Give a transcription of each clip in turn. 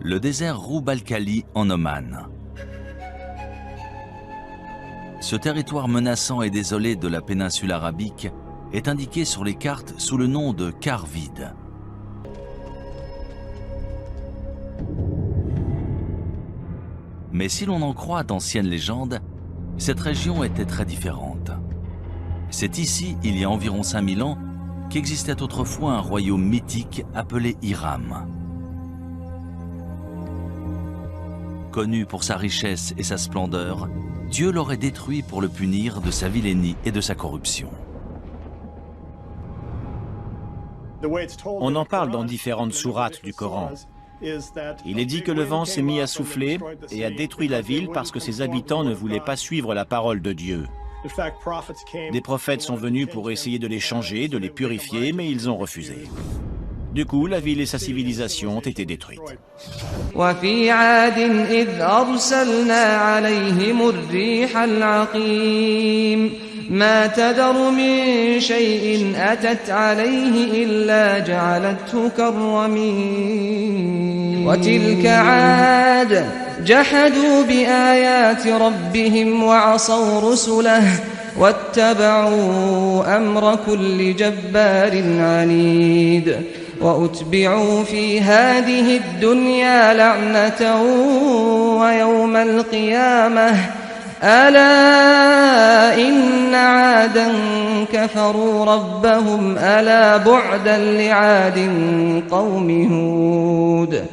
Le désert Roub al-Khali en Oman. Ce territoire menaçant et désolé de la péninsule arabique est indiqué sur les cartes sous le nom de quart vide. Mais si l'on en croit d'anciennes légendes, cette région était très différente. C'est ici, il y a environ 5000 ans, qu'existait autrefois un royaume mythique appelé Hiram. Connu pour sa richesse et sa splendeur, Dieu l'aurait détruit pour le punir de sa vilainie et de sa corruption. On en parle dans différentes sourates du Coran. Il est dit que le vent s'est mis à souffler et a détruit la ville parce que ses habitants ne voulaient pas suivre la parole de Dieu. Des prophètes sont venus pour essayer de les changer, de les purifier, mais ils ont refusé. Du coup, la ville et sa civilisation ont été détruites. وفي عاد إذ أرسلنا عليهم الريح العقيم ما تذر من شيء أتت عليه إلا جعلته كالرميم وتلك عاد جحدوا بآيات ربهم وعصوا رسله واتبعوا أمر كل جبار عنيد وأتبعوا في هذه الدنيا لعنة ويوم القيامة ألا إن عادا كفروا ربهم ألا بعدا لعاد قوم هود.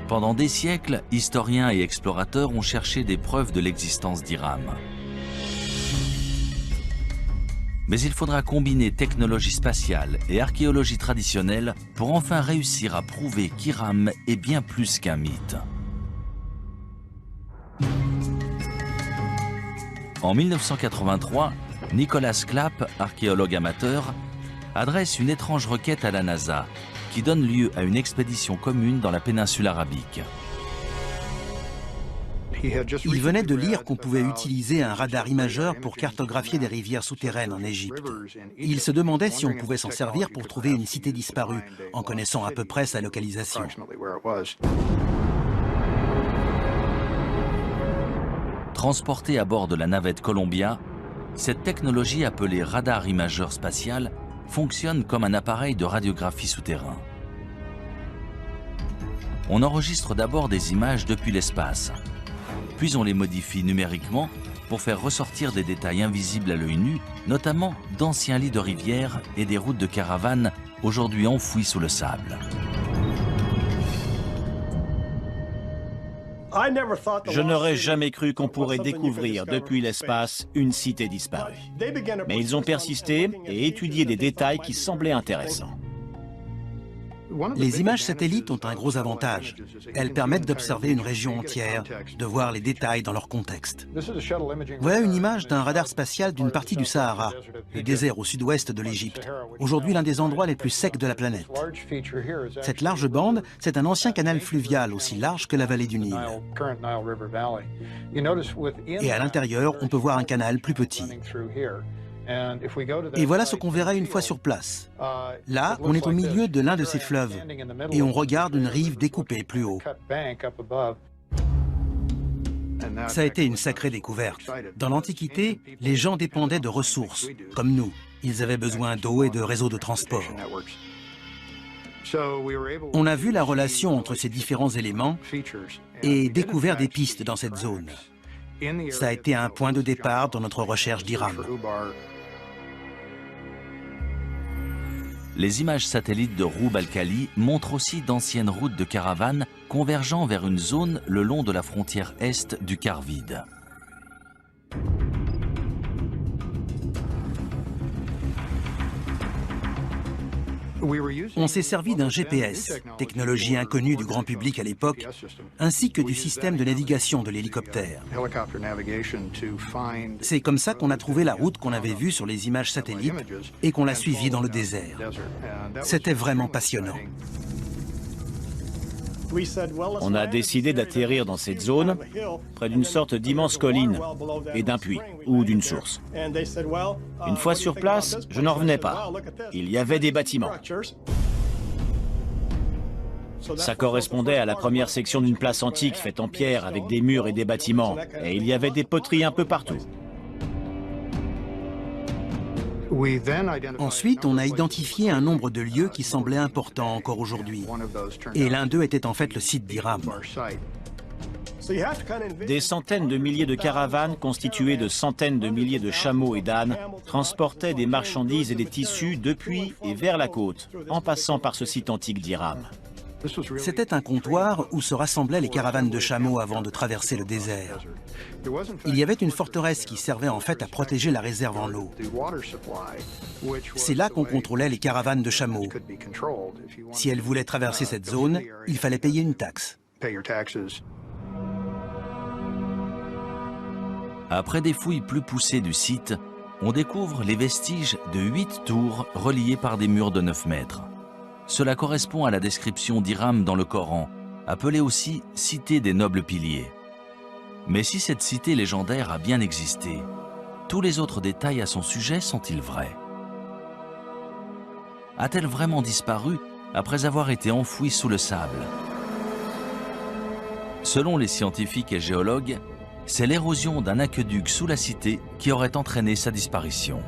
Pendant des siècles, historiens et explorateurs ont cherché des preuves de l'existence d'Hiram. Mais il faudra combiner technologie spatiale et archéologie traditionnelle pour enfin réussir à prouver qu'Hiram est bien plus qu'un mythe. En 1983, Nicholas Clapp, archéologue amateur, adresse une étrange requête à la NASA qui donne lieu à une expédition commune dans la péninsule arabique. Il venait de lire qu'on pouvait utiliser un radar imageur pour cartographier des rivières souterraines en Égypte. Il se demandait si on pouvait s'en servir pour trouver une cité disparue, en connaissant à peu près sa localisation. Transportée à bord de la navette Columbia, cette technologie appelée radar imageur spatial fonctionne comme un appareil de radiographie souterrain. On enregistre d'abord des images depuis l'espace. Puis on les modifie numériquement pour faire ressortir des détails invisibles à l'œil nu, notamment d'anciens lits de rivières et des routes de caravanes aujourd'hui enfouies sous le sable. Je n'aurais jamais cru qu'on pourrait découvrir depuis l'espace une cité disparue. Mais ils ont persisté et étudié des détails qui semblaient intéressants. Les images satellites ont un gros avantage. Elles permettent d'observer une région entière, de voir les détails dans leur contexte. Voilà une image d'un radar spatial d'une partie du Sahara, le désert au sud-ouest de l'Égypte, aujourd'hui l'un des endroits les plus secs de la planète. Cette large bande, c'est un ancien canal fluvial aussi large que la vallée du Nil. Et à l'intérieur, on peut voir un canal plus petit. Et voilà ce qu'on verra une fois sur place. Là, on est au milieu de l'un de ces fleuves et on regarde une rive découpée plus haut. Ça a été une sacrée découverte. Dans l'Antiquité, les gens dépendaient de ressources, comme nous. Ils avaient besoin d'eau et de réseaux de transport. On a vu la relation entre ces différents éléments et découvert des pistes dans cette zone. Ça a été un point de départ dans notre recherche d'Hiram. Les images satellites de Roub al-Khali montrent aussi d'anciennes routes de caravanes convergeant vers une zone le long de la frontière est du quart vide. On s'est servi d'un GPS, technologie inconnue du grand public à l'époque, ainsi que du système de navigation de l'hélicoptère. C'est comme ça qu'on a trouvé la route qu'on avait vue sur les images satellites et qu'on l'a suivie dans le désert. C'était vraiment passionnant. On a décidé d'atterrir dans cette zone, près d'une sorte d'immense colline et d'un puits ou d'une source. Une fois sur place, je n'en revenais pas. Il y avait des bâtiments. Ça correspondait à la première section d'une place antique faite en pierre avec des murs et des bâtiments. Et il y avait des poteries un peu partout. Ensuite, on a identifié un nombre de lieux qui semblaient importants encore aujourd'hui. Et l'un d'eux était en fait le site d'Hiram. Des centaines de milliers de caravanes constituées de centaines de milliers de chameaux et d'ânes transportaient des marchandises et des tissus depuis et vers la côte, en passant par ce site antique d'Hiram. C'était un comptoir où se rassemblaient les caravanes de chameaux avant de traverser le désert. Il y avait une forteresse qui servait en fait à protéger la réserve en eau. C'est là qu'on contrôlait les caravanes de chameaux. Si elles voulaient traverser cette zone, il fallait payer une taxe. Après des fouilles plus poussées du site, on découvre les vestiges de 8 tours reliées par des murs de 9 mètres. Cela correspond à la description d'Hiram dans le Coran, appelée aussi « cité des nobles piliers ». Mais si cette cité légendaire a bien existé, tous les autres détails à son sujet sont-ils vrais? A-t-elle vraiment disparu après avoir été enfouie sous le sable? Selon les scientifiques et géologues, c'est l'érosion d'un aqueduc sous la cité qui aurait entraîné sa disparition.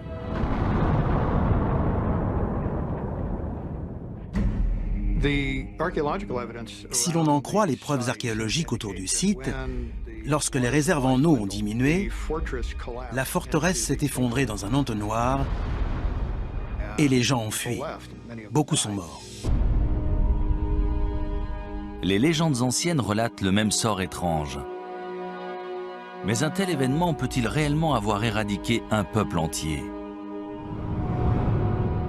Si l'on en croit les preuves archéologiques autour du site, lorsque les réserves en eau ont diminué, la forteresse s'est effondrée dans un entonnoir et les gens ont fui. Beaucoup sont morts. Les légendes anciennes relatent le même sort étrange. Mais un tel événement peut-il réellement avoir éradiqué un peuple entier?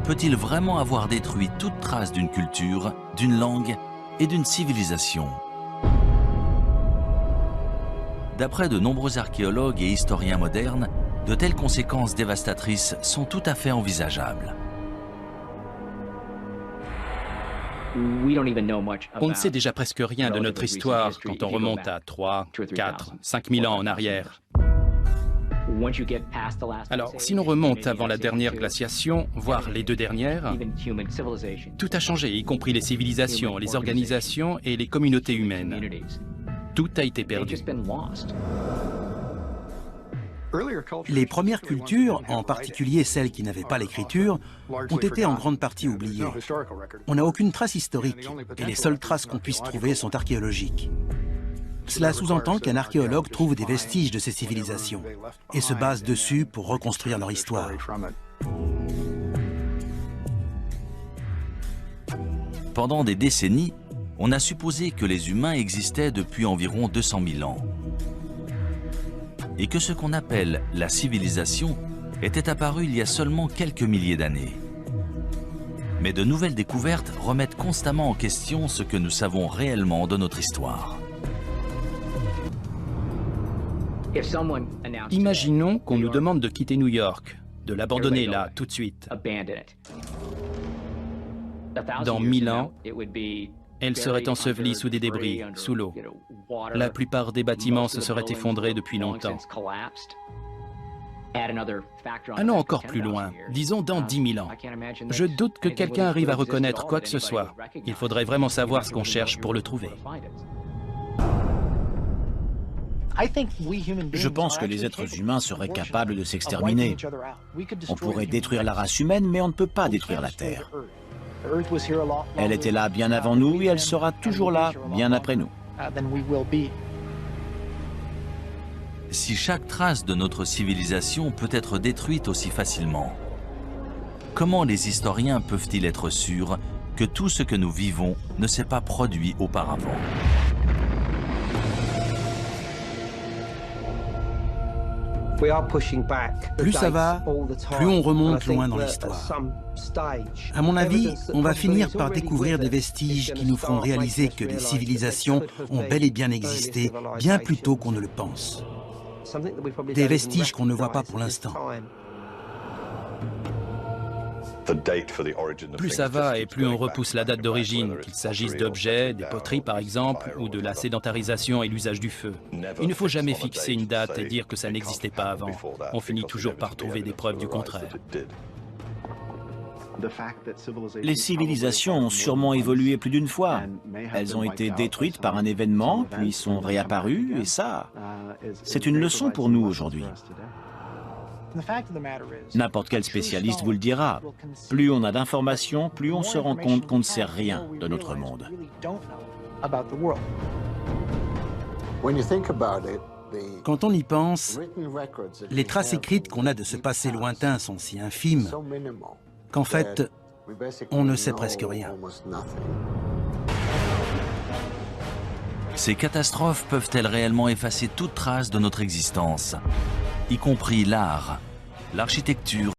Peut-il vraiment avoir détruit toute trace d'une culture, d'une langue et d'une civilisation? D'après de nombreux archéologues et historiens modernes, de telles conséquences dévastatrices sont tout à fait envisageables. On ne sait déjà presque rien de notre histoire quand on remonte à 3, 4, 5 000 ans en arrière. Alors, si l'on remonte avant la dernière glaciation, voire les deux dernières, tout a changé, y compris les civilisations, les organisations et les communautés humaines. Tout a été perdu. Les premières cultures, en particulier celles qui n'avaient pas l'écriture, ont été en grande partie oubliées. On n'a aucune trace historique et les seules traces qu'on puisse trouver sont archéologiques. Cela sous-entend qu'un archéologue trouve des vestiges de ces civilisations et se base dessus pour reconstruire leur histoire. Pendant des décennies, on a supposé que les humains existaient depuis environ 200 000 ans. Et que ce qu'on appelle la civilisation était apparu il y a seulement quelques milliers d'années. Mais de nouvelles découvertes remettent constamment en question ce que nous savons réellement de notre histoire. Imaginons qu'on nous demande de quitter New York, de l'abandonner là, tout de suite. Dans 1000 ans, elle serait ensevelie sous des débris, sous l'eau. La plupart des bâtiments se seraient effondrés depuis longtemps. Allons encore plus loin, disons dans 10 000 ans. Je doute que quelqu'un arrive à reconnaître quoi que ce soit. Il faudrait vraiment savoir ce qu'on cherche pour le trouver. Je pense que les êtres humains seraient capables de s'exterminer. On pourrait détruire la race humaine, mais on ne peut pas détruire la Terre. Elle était là bien avant nous et elle sera toujours là bien après nous. Si chaque trace de notre civilisation peut être détruite aussi facilement, comment les historiens peuvent-ils être sûrs que tout ce que nous vivons ne s'est pas produit auparavant? Plus ça va, plus on remonte loin dans l'histoire. À mon avis, on va finir par découvrir des vestiges qui nous feront réaliser que des civilisations ont bel et bien existé, bien plus tôt qu'on ne le pense. Des vestiges qu'on ne voit pas pour l'instant. Plus ça va et plus on repousse la date d'origine, qu'il s'agisse d'objets, des poteries par exemple, ou de la sédentarisation et l'usage du feu. Il ne faut jamais fixer une date et dire que ça n'existait pas avant. On finit toujours par trouver des preuves du contraire. Les civilisations ont sûrement évolué plus d'une fois. Elles ont été détruites par un événement, puis sont réapparues, et ça, c'est une leçon pour nous aujourd'hui. N'importe quel spécialiste vous le dira. Plus on a d'informations, plus on se rend compte qu'on ne sait rien de notre monde. Quand on y pense, les traces écrites qu'on a de ce passé lointain sont si infimes qu'en fait, on ne sait presque rien. Ces catastrophes peuvent-elles réellement effacer toute trace de notre existence, y compris l'art, l'architecture